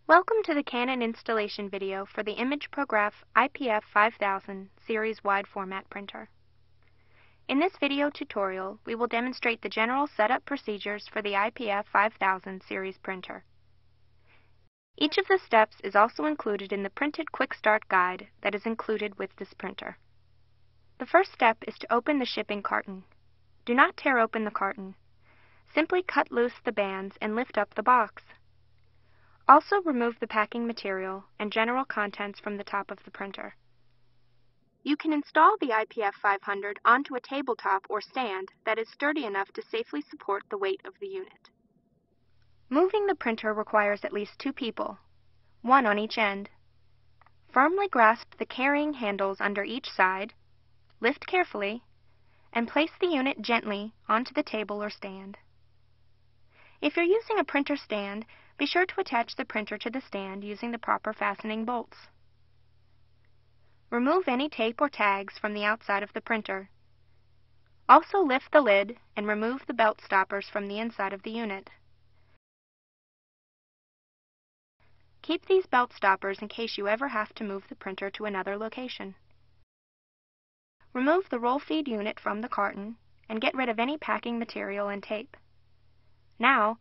Welcome to the Canon installation video for the ImageProGraph IPF5000 series wide format printer. In this video tutorial, we will demonstrate the general setup procedures for the IPF5000 series printer. Each of the steps is also included in the printed Quick Start guide that is included with this printer. The first step is to open the shipping carton. Do not tear open the carton. Simply cut loose the bands and lift up the box. Also remove the packing material and general contents from the top of the printer. You can install the IPF500 onto a tabletop or stand that is sturdy enough to safely support the weight of the unit. Moving the printer requires at least 2 people, 1 on each end. Firmly grasp the carrying handles under each side, lift carefully, and place the unit gently onto the table or stand. If you're using a printer stand, be sure to attach the printer to the stand using the proper fastening bolts. Remove any tape or tags from the outside of the printer. Also lift the lid and remove the belt stoppers from the inside of the unit. Keep these belt stoppers in case you ever have to move the printer to another location. Remove the roll feed unit from the carton and get rid of any packing material and tape. Now,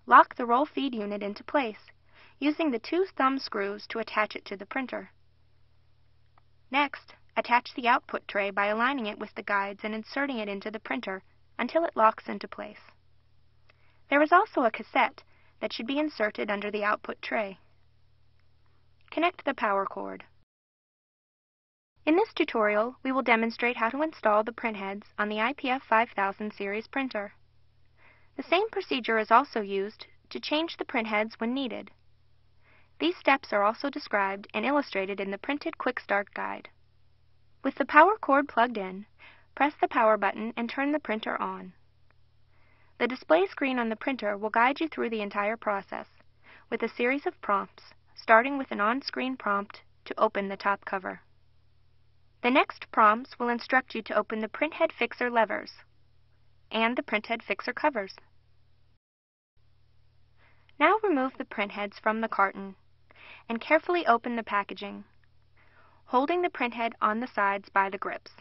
lock the roll feed unit into place, using the 2 thumb screws to attach it to the printer. Next, attach the output tray by aligning it with the guides and inserting it into the printer until it locks into place. There is also a cassette that should be inserted under the output tray. Connect the power cord. In this tutorial, we will demonstrate how to install the printheads on the IPF5000 series printer. The same procedure is also used to change the printheads when needed. These steps are also described and illustrated in the printed Quick Start guide. With the power cord plugged in, press the power button and turn the printer on. The display screen on the printer will guide you through the entire process, with a series of prompts, starting with an on-screen prompt to open the top cover. The next prompts will instruct you to open the printhead fixer levers and the printhead fixer covers. Now remove the printheads from the carton and carefully open the packaging, holding the printhead on the sides by the grips.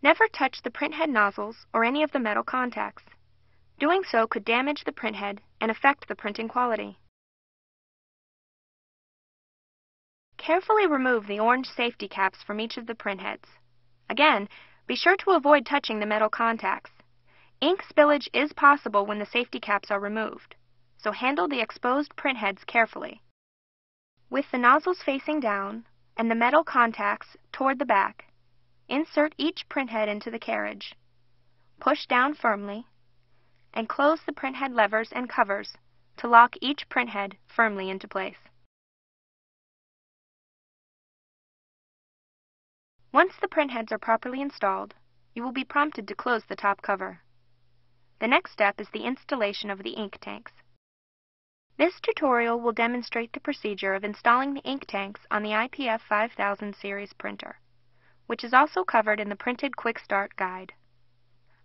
Never touch the printhead nozzles or any of the metal contacts. Doing so could damage the printhead and affect the printing quality. Carefully remove the orange safety caps from each of the printheads. Again, be sure to avoid touching the metal contacts. Ink spillage is possible when the safety caps are removed, so handle the exposed printheads carefully. With the nozzles facing down and the metal contacts toward the back, insert each printhead into the carriage. Push down firmly and close the printhead levers and covers to lock each printhead firmly into place. Once the printheads are properly installed, you will be prompted to close the top cover. The next step is the installation of the ink tanks. This tutorial will demonstrate the procedure of installing the ink tanks on the IPF5000 series printer, which is also covered in the printed Quick Start guide.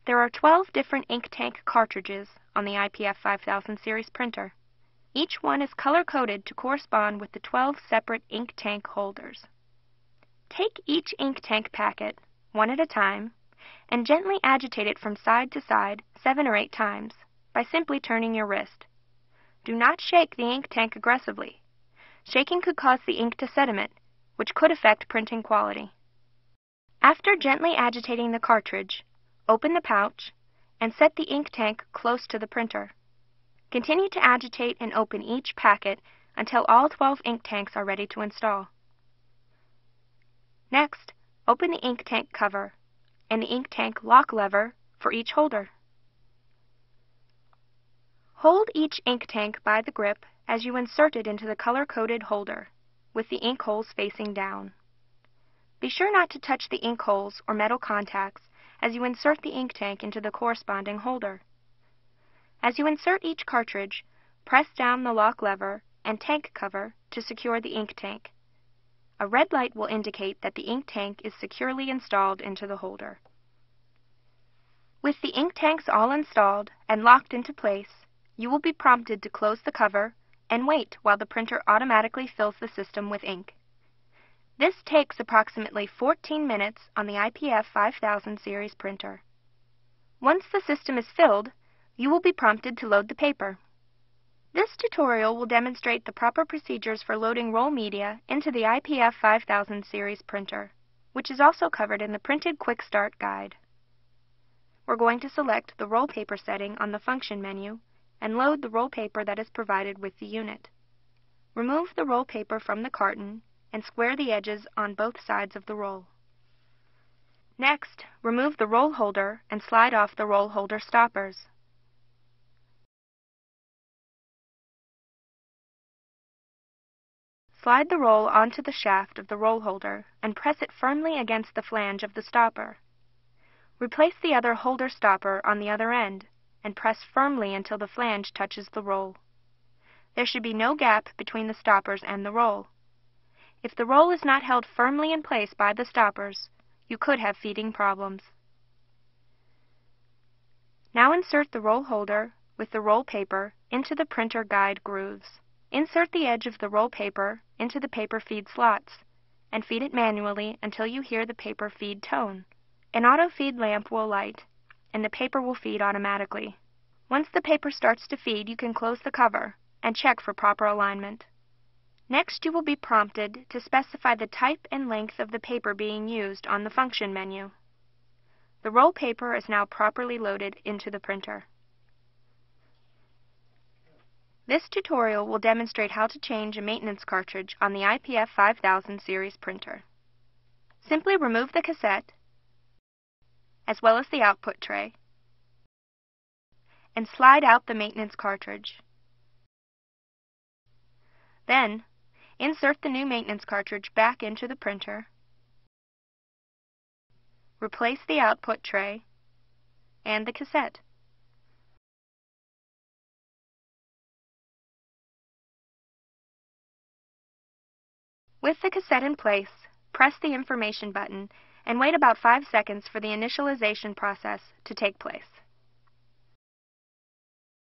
There are 12 different ink tank cartridges on the IPF5000 series printer. Each one is color-coded to correspond with the 12 separate ink tank holders. Take each ink tank packet, one at a time, and gently agitate it from side to side 7 or 8 times by simply turning your wrist. Do not shake the ink tank aggressively. Shaking could cause the ink to sediment, which could affect printing quality. After gently agitating the cartridge, open the pouch and set the ink tank close to the printer. Continue to agitate and open each packet until all 12 ink tanks are ready to install. Next, open the ink tank cover and the ink tank lock lever for each holder. Hold each ink tank by the grip as you insert it into the color-coded holder, with the ink holes facing down. Be sure not to touch the ink holes or metal contacts as you insert the ink tank into the corresponding holder. As you insert each cartridge, press down the lock lever and tank cover to secure the ink tank. A red light will indicate that the ink tank is securely installed into the holder. With the ink tanks all installed and locked into place, you will be prompted to close the cover and wait while the printer automatically fills the system with ink. This takes approximately 14 minutes on the iPF5000 series printer. Once the system is filled, you will be prompted to load the paper. This tutorial will demonstrate the proper procedures for loading roll media into the iPF5000 series printer, which is also covered in the Printed Quick Start Guide. We're going to select the roll paper setting on the function menu and load the roll paper that is provided with the unit. Remove the roll paper from the carton and square the edges on both sides of the roll. Next, remove the roll holder and slide off the roll holder stoppers. Slide the roll onto the shaft of the roll holder and press it firmly against the flange of the stopper. Replace the other holder stopper on the other end and press firmly until the flange touches the roll. There should be no gap between the stoppers and the roll. If the roll is not held firmly in place by the stoppers, you could have feeding problems. Now insert the roll holder with the roll paper into the printer guide grooves. Insert the edge of the roll paper into the paper feed slots and feed it manually until you hear the paper feed tone. An auto feed lamp will light and the paper will feed automatically. Once the paper starts to feed, you can close the cover and check for proper alignment. Next, you will be prompted to specify the type and length of the paper being used on the function menu. The roll paper is now properly loaded into the printer. This tutorial will demonstrate how to change a maintenance cartridge on the iPF5000 series printer. Simply remove the cassette, as well as the output tray, and slide out the maintenance cartridge. Then, insert the new maintenance cartridge back into the printer, replace the output tray and the cassette. With the cassette in place, press the information button and wait about 5 seconds for the initialization process to take place.